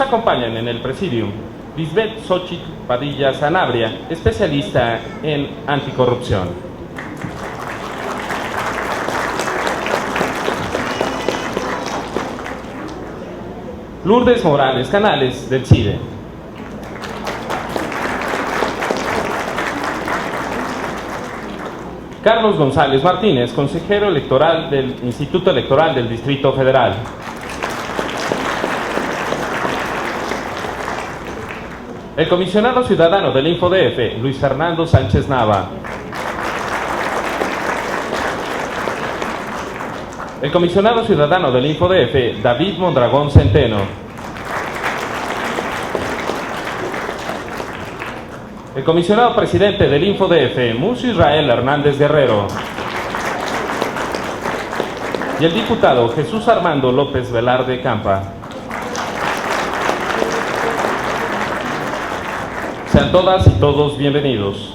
Nos acompañan en el presidium Lisbeth Xochitl Padilla Sanabria, especialista en anticorrupción. Lourdes Morales Canales, del CIDE. Carlos González Martínez, consejero electoral del Instituto Electoral del Distrito Federal. El comisionado ciudadano del InfoDF, Luis Fernando Sánchez Nava. El comisionado ciudadano del InfoDF, David Mondragón Centeno. El comisionado presidente del InfoDF, Murcio Israel Hernández Guerrero. Y el diputado Jesús Armando López Velarde Campa. Sean todas y todos bienvenidos.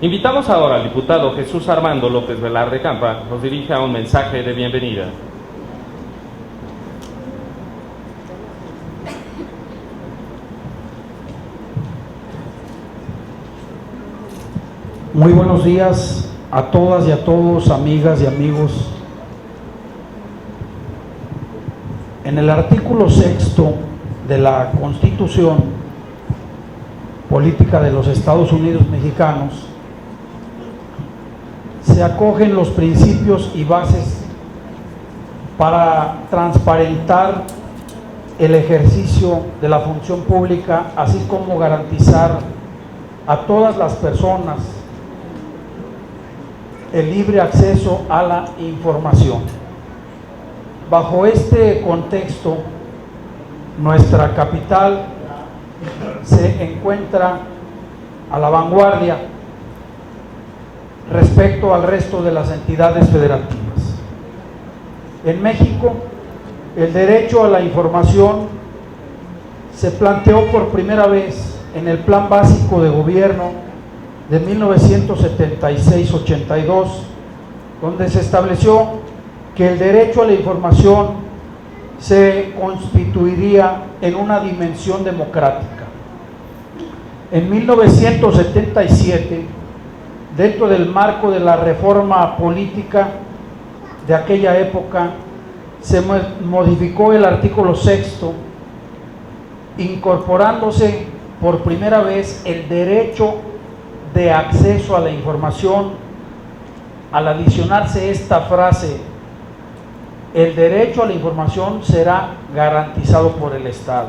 Invitamos ahora al diputado Jesús Armando López Velarde Campa, nos dirija un mensaje de bienvenida. Muy buenos días a todas y a todos, amigas y amigos. En el artículo 6º de la Constitución Política de los Estados Unidos Mexicanos se acogen los principios y bases para transparentar el ejercicio de la función pública, así como garantizar a todas las personas el libre acceso a la información. Bajo este contexto, nuestra capital se encuentra a la vanguardia respecto al resto de las entidades federativas. En México, el derecho a la información se planteó por primera vez en el Plan Básico de Gobierno de 1976-82, donde se estableció que el derecho a la información se constituiría en una dimensión democrática. En 1977, dentro del marco de la reforma política de aquella época, se modificó el artículo 6º, incorporándose por primera vez el derecho de acceso a la información, al adicionarse esta frase: el derecho a la información será garantizado por el Estado.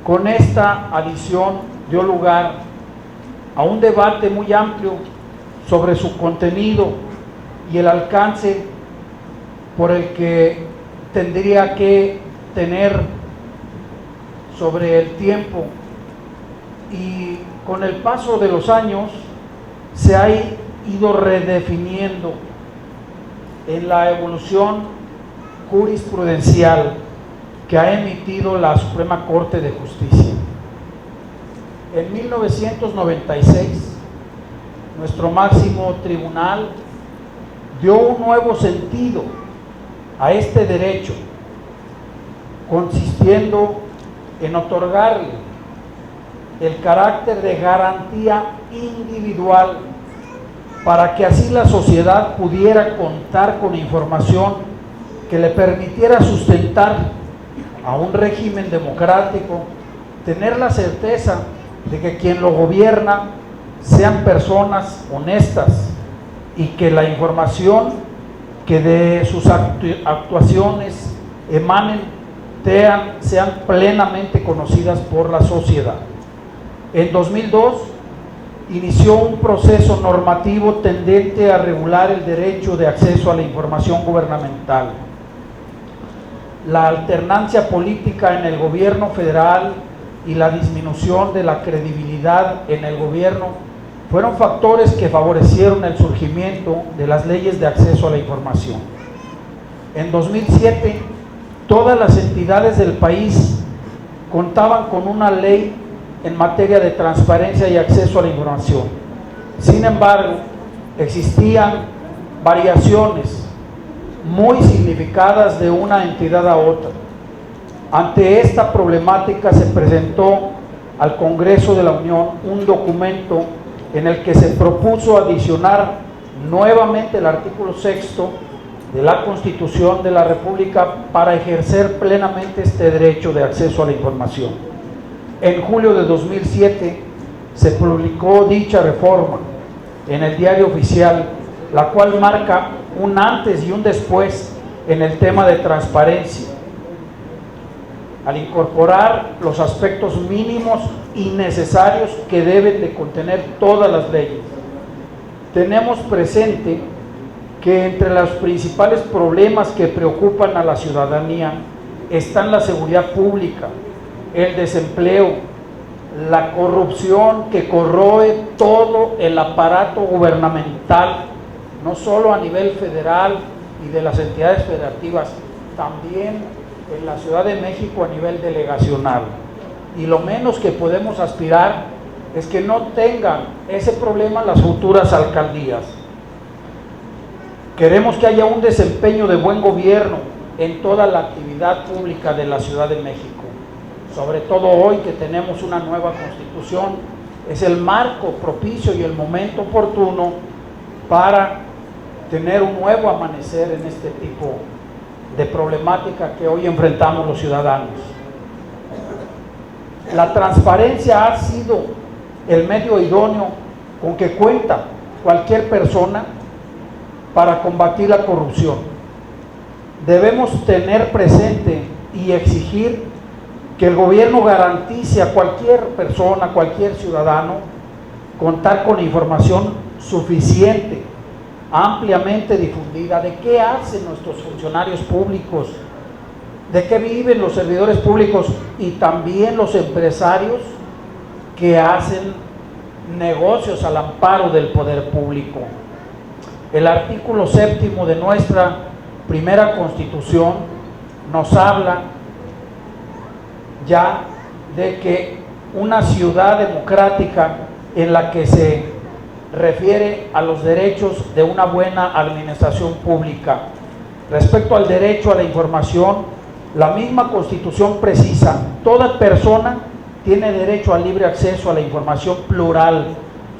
Con esta adición dio lugar a un debate muy amplio sobre su contenido y el alcance por el que tendría que tener sobre el tiempo, y con el paso de los años se ha ido redefiniendo en la evolución jurisprudencial que ha emitido la Suprema Corte de Justicia. En 1996, nuestro máximo tribunal dio un nuevo sentido a este derecho, consistiendo en otorgarle el carácter de garantía individual para que así la sociedad pudiera contar con información que le permitiera sustentar a un régimen democrático, tener la certeza de que quien lo gobierna sean personas honestas y que la información que de sus actuaciones emanen sean plenamente conocidas por la sociedad. En 2002 inició un proceso normativo tendente a regular el derecho de acceso a la información gubernamental. La alternancia política en el gobierno federal y la disminución de la credibilidad en el gobierno fueron factores que favorecieron el surgimiento de las leyes de acceso a la información. En 2007, todas las entidades del país contaban con una ley en materia de transparencia y acceso a la información. Sin embargo, existían variaciones muy significadas de una entidad a otra. Ante esta problemática se presentó al Congreso de la Unión un documento en el que se propuso adicionar nuevamente el artículo 6º de la Constitución de la República para ejercer plenamente este derecho de acceso a la información. En julio de 2007 se publicó dicha reforma en el Diario Oficial, la cual marca un antes y un después en el tema de transparencia, al incorporar los aspectos mínimos y necesarios que deben de contener todas las leyes. Tenemos presente que entre los principales problemas que preocupan a la ciudadanía están la seguridad pública, el desempleo, la corrupción que corroe todo el aparato gubernamental, no solo a nivel federal y de las entidades federativas, también en la Ciudad de México a nivel delegacional. Y lo menos que podemos aspirar es que no tengan ese problema las futuras alcaldías. Queremos que haya un desempeño de buen gobierno en toda la actividad pública de la Ciudad de México. Sobre todo hoy que tenemos una nueva Constitución, es el marco propicio y el momento oportuno para tener un nuevo amanecer en este tipo de problemática que hoy enfrentamos los ciudadanos. La transparencia ha sido el medio idóneo con que cuenta cualquier persona para combatir la corrupción. Debemos tener presente y exigir que el gobierno garantice a cualquier persona, cualquier ciudadano, contar con información suficiente, ampliamente difundida, de qué hacen nuestros funcionarios públicos, de qué viven los servidores públicos y también los empresarios que hacen negocios al amparo del poder público. El artículo 7º de nuestra primera Constitución nos habla ya de que una ciudad democrática en la que se refiere a los derechos de una buena administración pública. Respecto al derecho a la información, la misma Constitución precisa: toda persona tiene derecho al libre acceso a la información plural,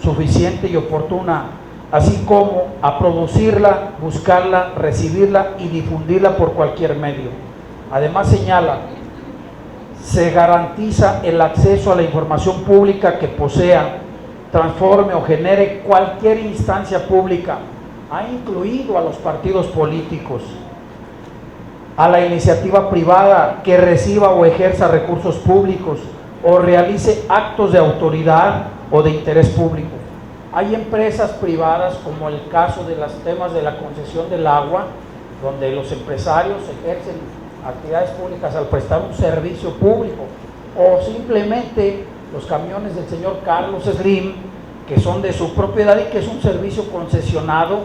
suficiente y oportuna, así como a producirla, buscarla, recibirla y difundirla por cualquier medio. Además señala: se garantiza el acceso a la información pública que posea, transforme o genere cualquier instancia pública, ha incluido a los partidos políticos, a la iniciativa privada que reciba o ejerza recursos públicos o realice actos de autoridad o de interés público. Hay empresas privadas, como el caso de los temas de la concesión del agua, donde los empresarios ejercen actividades públicas al prestar un servicio público, o simplemente los camiones del señor Carlos Slim, que son de su propiedad y que es un servicio concesionado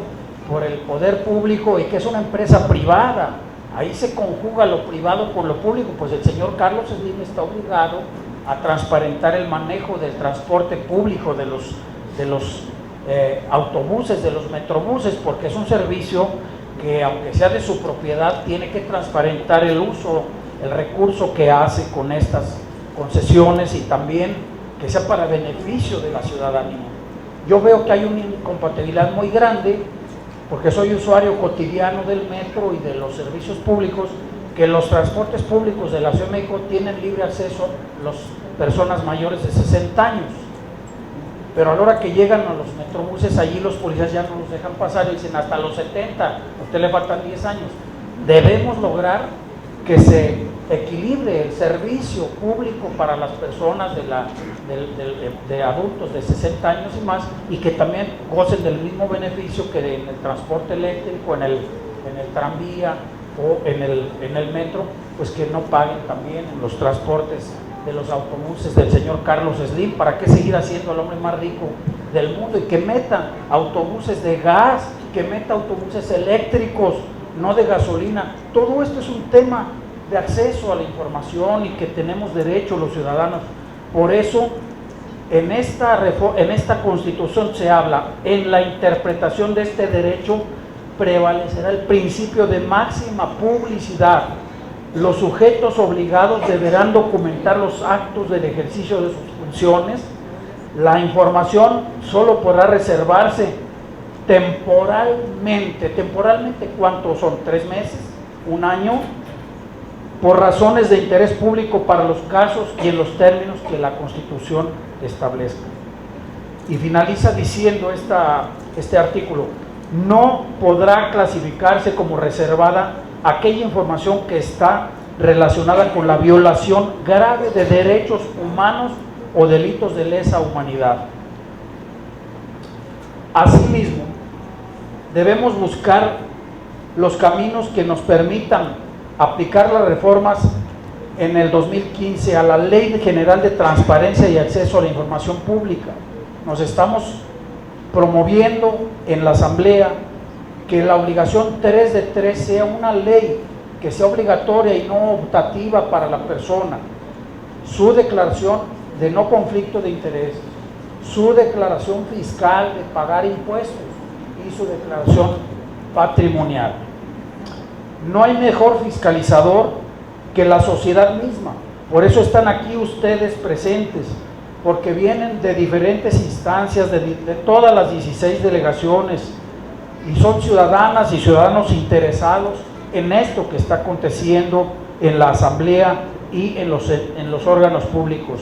por el poder público y que es una empresa privada. Ahí se conjuga lo privado con lo público, pues el señor Carlos Slim está obligado a transparentar el manejo del transporte público, de los autobuses, de los metrobuses, porque es un servicio que, aunque sea de su propiedad, tiene que transparentar el uso, el recurso que hace con estas concesiones y también que sea para beneficio de la ciudadanía. Yo veo que hay una incompatibilidad muy grande, porque soy usuario cotidiano del metro y de los servicios públicos, que los transportes públicos de la Ciudad de México tienen libre acceso las personas mayores de 60 años. Pero a la hora que llegan a los metrobuses, allí los policías ya no los dejan pasar y dicen hasta los 70, a usted le faltan 10 años. Debemos lograr que se equilibre el servicio público para las personas de adultos de 60 años y más, y que también gocen del mismo beneficio que en el transporte eléctrico, en el tranvía o en el metro, pues que no paguen también en los transportes de los autobuses del señor Carlos Slim. ¿Para qué seguir haciendo el hombre más rico del mundo? Y que meta autobuses de gas, que meta autobuses eléctricos, no de gasolina. Todo esto es un tema de acceso a la información y que tenemos derecho los ciudadanos. Por eso en esta Constitución se habla: en la interpretación de este derecho prevalecerá el principio de máxima publicidad, Los sujetos obligados deberán documentar los actos del ejercicio de sus funciones. La información solo podrá reservarse temporalmente. ¿Temporalmente cuánto son? ¿3 meses? ¿1 año? Por razones de interés público para los casos y en los términos que la Constitución establezca. Y finaliza diciendo este artículo: no podrá clasificarse como reservada aquella información que está relacionada con la violación grave de derechos humanos o delitos de lesa humanidad. Asimismo, debemos buscar los caminos que nos permitan aplicar las reformas en el 2015 a la Ley General de Transparencia y Acceso a la Información Pública. Nos estamos promoviendo en la Asamblea que la obligación 3 de 3 sea una ley que sea obligatoria y no optativa para la persona. Su declaración de no conflicto de intereses, su declaración fiscal de pagar impuestos y su declaración patrimonial. No hay mejor fiscalizador que la sociedad misma. Por eso están aquí ustedes presentes, porque vienen de diferentes instancias, de todas las 16 delegaciones, y son ciudadanas y ciudadanos interesados en esto que está aconteciendo en la Asamblea y en los órganos públicos.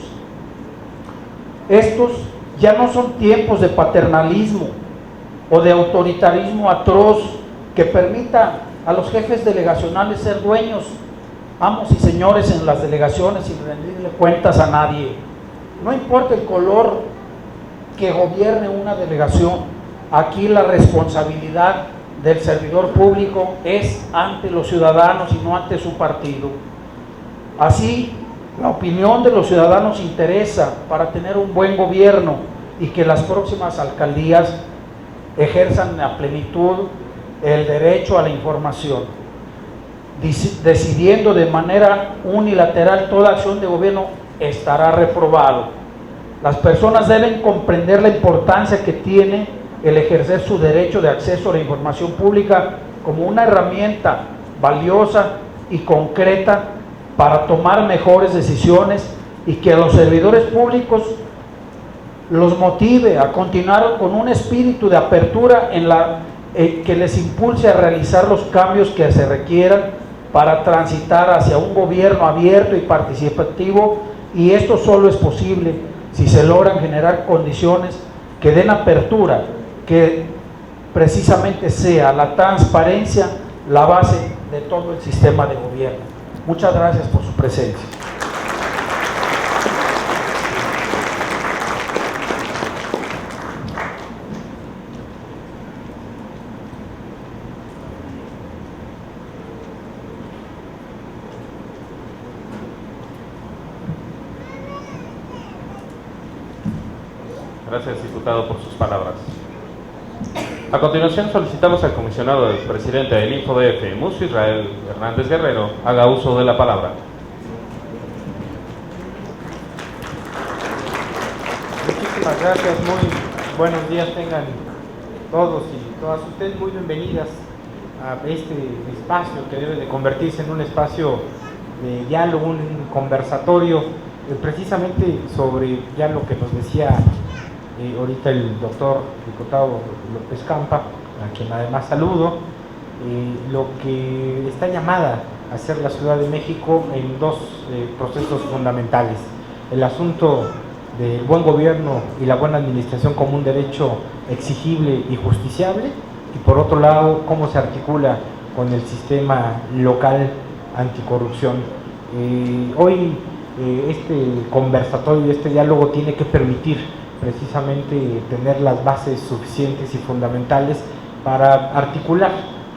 Estos ya no son tiempos de paternalismo o de autoritarismo atroz que permita a los jefes delegacionales ser dueños, amos y señores en las delegaciones sin rendirle cuentas a nadie. No importa el color que gobierne una delegación, aquí la responsabilidad del servidor público es ante los ciudadanos y no ante su partido. Así, la opinión de los ciudadanos interesa para tener un buen gobierno y que las próximas alcaldías ejerzan a plenitud el derecho a la información, decidiendo de manera unilateral toda acción de gobierno estará reprobado. Las personas deben comprender la importancia que tiene el ejercer su derecho de acceso a la información pública como una herramienta valiosa y concreta para tomar mejores decisiones, y que a los servidores públicos los motive a continuar con un espíritu de apertura que les impulse a realizar los cambios que se requieran para transitar hacia un gobierno abierto y participativo, y esto solo es posible si se logran generar condiciones que den apertura, que precisamente sea la transparencia la base de todo el sistema de gobierno. Muchas gracias por su presencia. Gracias, diputado, por sus palabras. A continuación, solicitamos al comisionado del presidente del InfoDF, Mucio Israel Hernández Guerrero, haga uso de la palabra. Muchísimas gracias, muy buenos días tengan todos y todas ustedes, muy bienvenidas a este espacio que debe de convertirse en un espacio de diálogo, un conversatorio, precisamente sobre ya lo que nos decía ahorita el doctor diputado López Campa, a quien además saludo, lo que está llamada a hacer la Ciudad de México en dos procesos fundamentales: el asunto del buen gobierno y la buena administración como un derecho exigible y justiciable, y por otro lado cómo se articula con el sistema local anticorrupción. Hoy este conversatorio, este diálogo tiene que permitir precisamente tener las bases suficientes y fundamentales para articular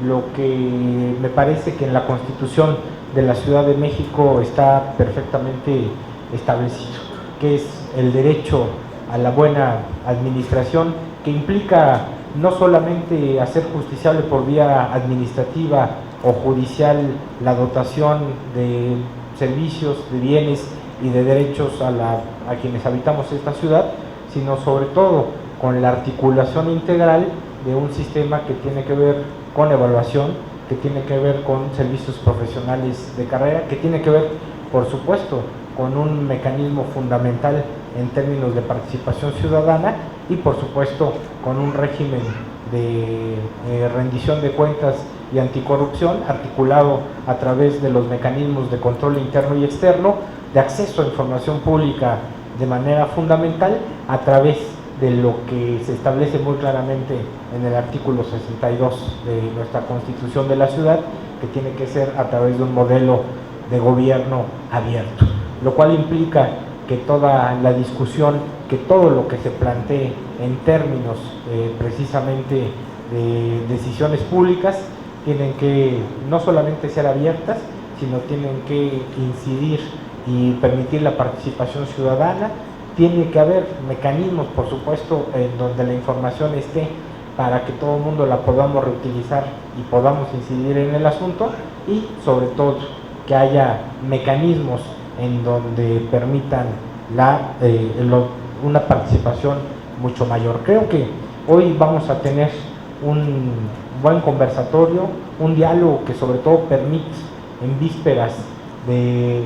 lo que me parece que en la Constitución de la Ciudad de México está perfectamente establecido, que es el derecho a la buena administración, que implica no solamente hacer justiciable por vía administrativa o judicial la dotación de servicios, de bienes y de derechos a quienes habitamos esta ciudad, sino sobre todo con la articulación integral de un sistema que tiene que ver con evaluación, que tiene que ver con servicios profesionales de carrera, que tiene que ver, por supuesto, con un mecanismo fundamental en términos de participación ciudadana y, por supuesto, con un régimen de rendición de cuentas y anticorrupción articulado a través de los mecanismos de control interno y externo, de acceso a información pública de manera fundamental a través de lo que se establece muy claramente en el artículo 62 de nuestra Constitución de la ciudad, que tiene que ser a través de un modelo de gobierno abierto, lo cual implica que toda la discusión, que todo lo que se plantee en términos precisamente de decisiones públicas, tienen que no solamente ser abiertas, sino tienen que incidir y permitir la participación ciudadana. Tiene que haber mecanismos, por supuesto, en donde la información esté para que todo el mundo la podamos reutilizar y podamos incidir en el asunto, y sobre todo que haya mecanismos en donde permitan una participación mucho mayor. Creo que hoy vamos a tener un buen conversatorio, un diálogo que sobre todo permite, en vísperas de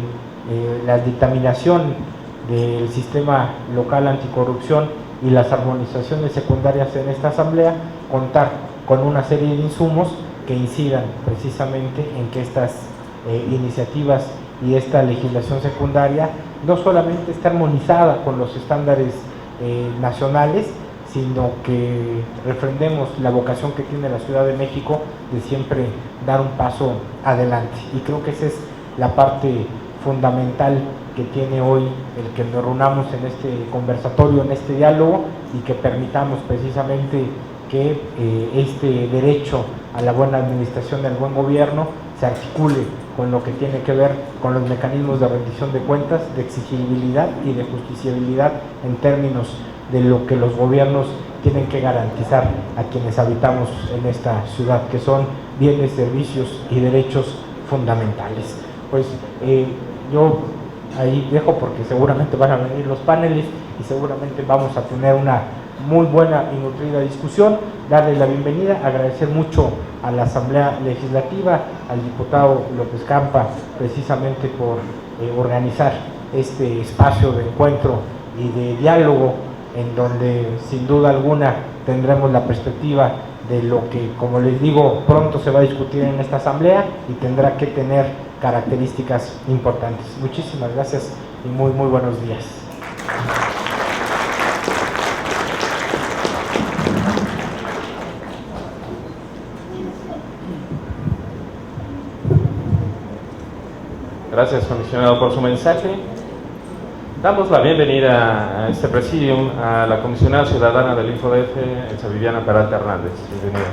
la dictaminación del sistema local anticorrupción y las armonizaciones secundarias en esta asamblea, contar con una serie de insumos que incidan precisamente en que estas iniciativas y esta legislación secundaria no solamente esté armonizada con los estándares nacionales, sino que refrendemos la vocación que tiene la Ciudad de México de siempre dar un paso adelante. Y creo que esa es la parte fundamental que tiene hoy el que nos reunamos en este conversatorio, en este diálogo, y que permitamos precisamente que este derecho a la buena administración y al buen gobierno se articule con lo que tiene que ver con los mecanismos de rendición de cuentas, de exigibilidad y de justiciabilidad en términos de lo que los gobiernos tienen que garantizar a quienes habitamos en esta ciudad, que son bienes, servicios y derechos fundamentales. Pues yo ahí dejo, porque seguramente van a venir los paneles y seguramente vamos a tener una muy buena y nutrida discusión. Darle la bienvenida, agradecer mucho a la Asamblea Legislativa, al diputado López Campa, precisamente por organizar este espacio de encuentro y de diálogo, en donde sin duda alguna tendremos la perspectiva de lo que, como les digo, pronto se va a discutir en esta asamblea y tendrá que tener características importantes. Muchísimas gracias y muy buenos días. Gracias, comisionado, por su mensaje. Damos la bienvenida a este presidium a la comisionada ciudadana del InfoDF, Elsa Viviana Peralta Hernández. Bienvenida.